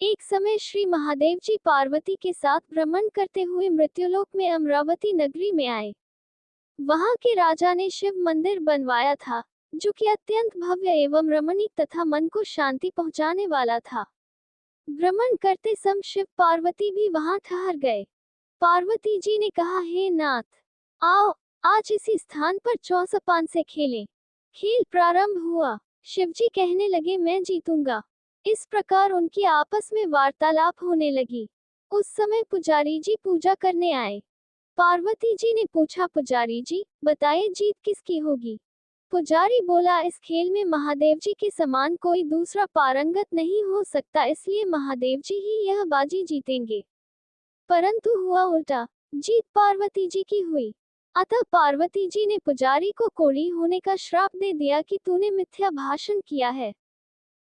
एक समय श्री महादेव जी पार्वती के साथ भ्रमण करते हुए मृत्युलोक में अमरावती नगरी में आए। वहां के राजा ने शिव मंदिर बनवाया था, जो कि अत्यंत भव्य एवं रमणीक तथा मन को शांति पहुंचाने वाला था। भ्रमण करते समय शिव पार्वती भी वहां ठहर गए। पार्वती जी ने कहा, हे नाथ, आओ आज इसी स्थान पर चौसपान से खेलें। खेल प्रारंभ हुआ। शिवजी कहने लगे, मैं जीतूंगा। इस प्रकार उनकी आपस में वार्तालाप होने लगी। उस समय पुजारी जी पूजा करने आए। पार्वती जी ने पूछा, पुजारी जी बताइए जीत किसकी होगी। पुजारी बोला, इस खेल में महादेव जी के समान कोई दूसरा पारंगत नहीं हो सकता, इसलिए महादेव जी ही यह बाजी जीतेंगे। परंतु हुआ उल्टा, जीत पार्वती जी की हुई। अतः पार्वती जी ने पुजारी को कोढ़ी होने का श्राप दे दिया कि तूने मिथ्या भाषण किया है।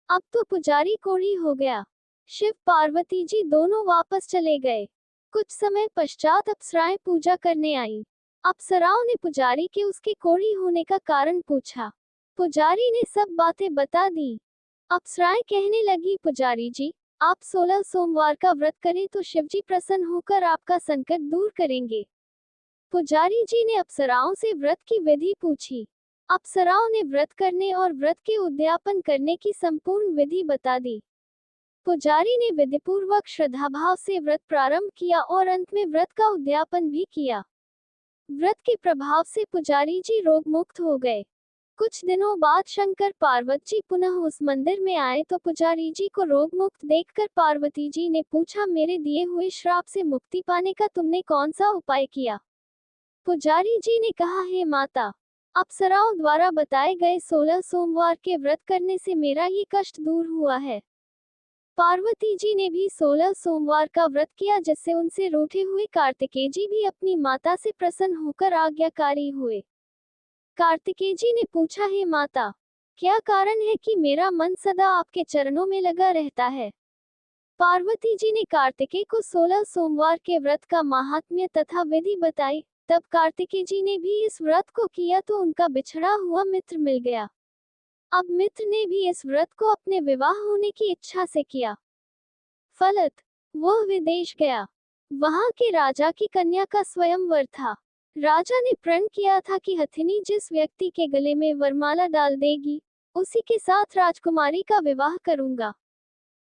अब तो पुजारी कोढ़ी हो गया। शिव पार्वती जी दोनों वापस चले गए। कुछ समय पश्चात अप्सराएं पूजा करने आई। अप्सराओं ने पुजारी के उसके कोढ़ी होने का कारण पूछा। पुजारी ने सब बातें बता दी। अप्सराएं कहने लगी, पुजारी जी आप 16 सोमवार का व्रत करें तो शिवजी प्रसन्न होकर आपका संकट दूर करेंगे। पुजारी जी ने अप्सराओं से व्रत की विधि पूछी। अप्सराओं ने व्रत करने और व्रत के उद्यापन करने की संपूर्ण विधि बता दी। पुजारी ने विधिपूर्वक श्रद्धाभाव से व्रत प्रारंभ किया और अंत में व्रत का उद्यापन भी किया। व्रत के प्रभाव से पुजारी जी रोग मुक्त हो गए। कुछ दिनों बाद शंकर पार्वती जी पुनः उस मंदिर में आए तो पुजारी जी को रोग मुक्त देखकर पार्वती जी ने पूछा, मेरे दिए हुए श्राप से मुक्ति पाने का तुमने कौन सा उपाय किया। पुजारी जी ने कहा, हे माता, अप्सराओं द्वारा बताए गए 16 सोमवार के व्रत करने से मेरा ये कष्ट दूर हुआ है। पार्वती जी ने भी 16 सोमवार का व्रत किया, जिससे उनसे रूठे हुए कार्तिकेय जी भी अपनी माता से प्रसन्न होकर आज्ञाकारी हुए। कार्तिकेय जी ने पूछा, हे माता, क्या कारण है कि मेरा मन सदा आपके चरणों में लगा रहता है। पार्वती जी ने कार्तिकेय को 16 सोमवार के व्रत का महात्म्य तथा विधि बताई। तब कार्तिकेय जी ने भी इस व्रत को किया तो उनका बिछड़ा हुआ मित्र मिल गया। अब मित्र ने भी इस व्रत को अपने विवाह होने की इच्छा से किया। फलत वह विदेश गया। वहां के राजा की कन्या का स्वयंवर था। राजा ने प्रण किया था कि हथिनी जिस व्यक्ति के गले में वरमाला डाल देगी, उसी के साथ राजकुमारी का विवाह करूंगा।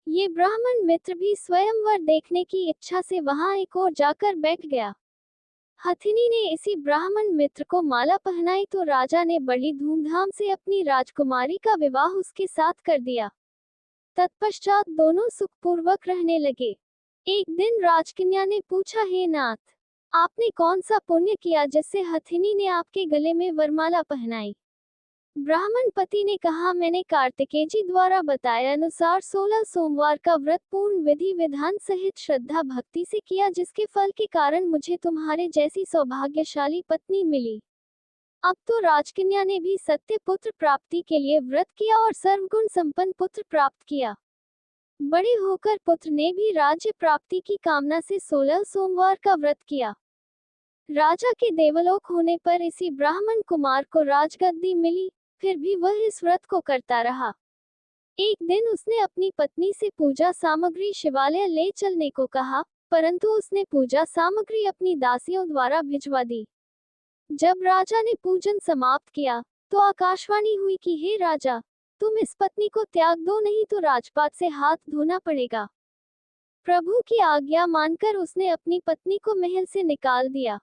ये ब्राह्मण मित्र भी स्वयंवर देखने की इच्छा से वहां एक ओर जाकर बैठ गया। हथिनी ने इसी ब्राह्मण मित्र को माला पहनाई तो राजा ने बड़ी धूमधाम से अपनी राजकुमारी का विवाह उसके साथ कर दिया। तत्पश्चात दोनों सुखपूर्वक रहने लगे। एक दिन राजकन्या ने पूछा, हे नाथ, आपने कौन सा पुण्य किया जिससे हथिनी ने आपके गले में वरमाला पहनाई। ब्राह्मण पति ने कहा, मैंने कार्तिकेय जी द्वारा बताए अनुसार 16 सोमवार का व्रत पूर्ण विधि विधान सहित श्रद्धा भक्ति से किया, जिसके फल के कारण मुझे तुम्हारे जैसी सौभाग्यशाली पत्नी मिली। अब तो राजकन्या ने भी सत्य पुत्र प्राप्ति के लिए व्रत किया और सर्वगुण संपन्न पुत्र प्राप्त किया। बड़े होकर पुत्र ने भी राज्य प्राप्ति की कामना से 16 सोमवार का व्रत किया। राजा के देवलोक होने पर इसी ब्राह्मण कुमार को राजगद्दी मिली, फिर भी वह इस व्रत को करता रहा। एक दिन उसने अपनी पत्नी से पूजा सामग्री शिवालय ले चलने को कहा, परंतु उसने पूजा सामग्री अपनी दासियों द्वारा भिजवा दी। जब राजा ने पूजन समाप्त किया तो आकाशवाणी हुई कि हे राजा, तुम इस पत्नी को त्याग दो, नहीं तो राजपाट से हाथ धोना पड़ेगा। प्रभु की आज्ञा मानकर उसने अपनी पत्नी को महल से निकाल दिया।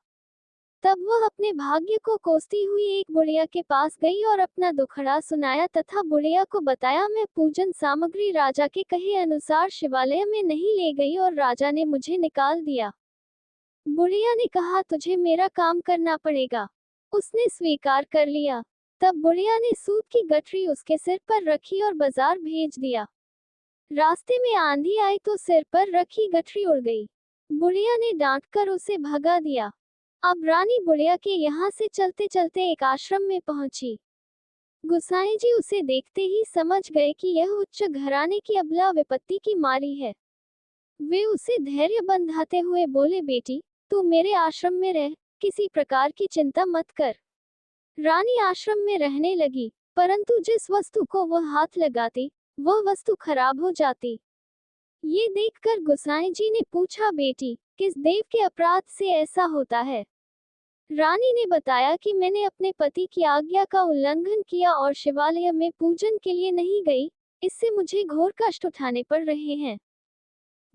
तब वह अपने भाग्य को कोसती हुई एक बुढ़िया के पास गई और अपना दुखड़ा सुनाया तथा बुढ़िया को बताया, मैं पूजन सामग्री राजा के कहे अनुसार शिवालय में नहीं ले गई और राजा ने मुझे निकाल दिया। बुढ़िया ने कहा, तुझे मेरा काम करना पड़ेगा। उसने स्वीकार कर लिया। तब बुढ़िया ने सूत की गठरी उसके सिर पर रखी और बाजार भेज दिया। रास्ते में आंधी आई तो सिर पर रखी गठरी उड़ गई। बुढ़िया ने डांटकर उसे भगा दिया। अब रानी बुढ़िया के यहाँ से चलते चलते एक आश्रम में पहुंची। गुसाई जी उसे देखते ही समझ गए कि यह उच्च घराने की अबला विपत्ति की मारी है। वे उसे धैर्य बंधाते हुए बोले, बेटी तू मेरे आश्रम में रह, किसी प्रकार की चिंता मत कर। रानी आश्रम में रहने लगी, परंतु जिस वस्तु को वह हाथ लगाती वह वस्तु खराब हो जाती। ये देखकर गोसाई जी ने पूछा, बेटी, किस देव के अपराध से ऐसा होता है? रानी ने बताया कि मैंने अपने पति की आज्ञा का उल्लंघन किया और शिवालय में पूजन के लिए नहीं गई, इससे मुझे घोर कष्ट उठाने पड़ रहे हैं।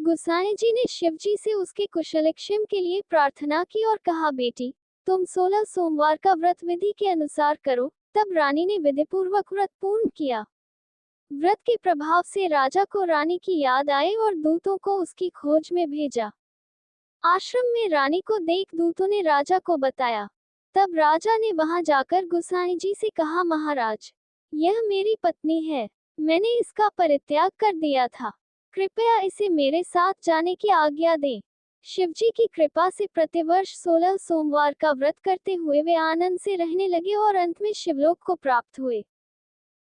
गोसाई जी ने शिवजी से उसके कुशलक्षेम के लिए प्रार्थना की और कहा, बेटी, तुम 16 सोमवार का व्रत विधि के अनुसार करो। तब रानी ने विधिपूर्वक व्रत पूर्ण किया। व्रत के प्रभाव से राजा को रानी की याद आई और दूतों को उसकी खोज में भेजा। आश्रम में रानी को देख दूतों ने राजा को बताया। तब राजा ने वहां जाकर गोसाई जी से कहा, महाराज, यह मेरी पत्नी है। मैंने इसका परित्याग कर दिया था। कृपया इसे मेरे साथ जाने की आज्ञा दें। शिवजी की कृपा से प्रतिवर्ष 16 सोमवार का व्रत करते हुए वे आनंद से रहने लगे और अंत में शिवलोक को प्राप्त हुए।